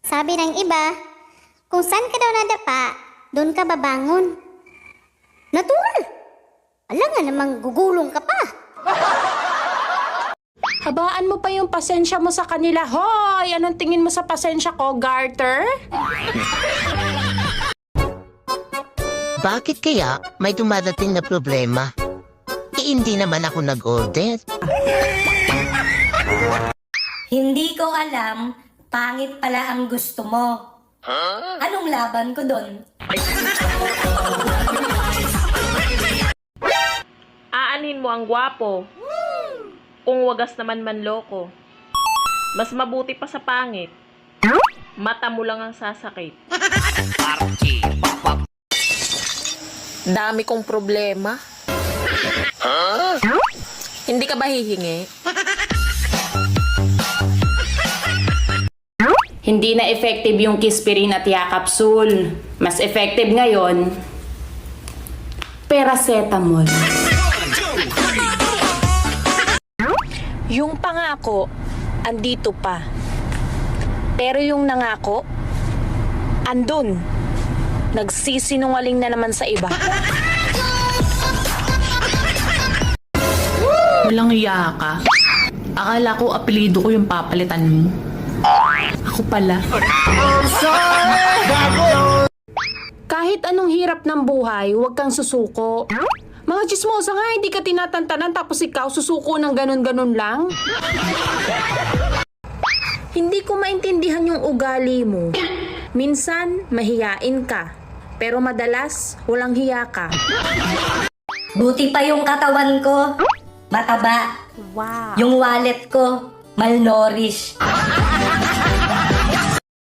Sabi ng iba, kung saan ka daw nadapa, doon ka babangon. Natural! Alam nga namang gugulong ka pa. Habaan mo pa yung pasensya mo sa kanila. Hoy! Anong tingin mo sa pasensya ko, Garter? Bakit kaya may dumadating na problema? Hindi naman ako nag-order. Hindi ko alam, pangit pala ang gusto mo. Anong laban ko doon? Aanin mo ang gwapo. Kung wagas naman manloko. Mas mabuti pa sa pangit. Mata mo lang ang sasakit. Dami kong problema. Hindi ka ba hihingi? Hindi na effective yung Kispirin at Yakapsul. Mas effective ngayon, Paracetamol. Yung pangako, andito pa. Pero yung nangako, andun. Nagsisinungaling na naman sa iba. Walang hiya ka. Akala ko apelido ko yung papalitan mo. Ako pala. Kahit anong hirap ng buhay, huwag kang susuko. Mga chismosa nga, hindi ka tinatantanan tapos ikaw susuko ng ganun-ganun lang. Hindi ko maintindihan yung ugali mo. Minsan, mahiyain ka. Pero madalas, walang hiya ka. Buti pa yung katawan ko, mataba. Wow. Yung wallet ko, malnourished.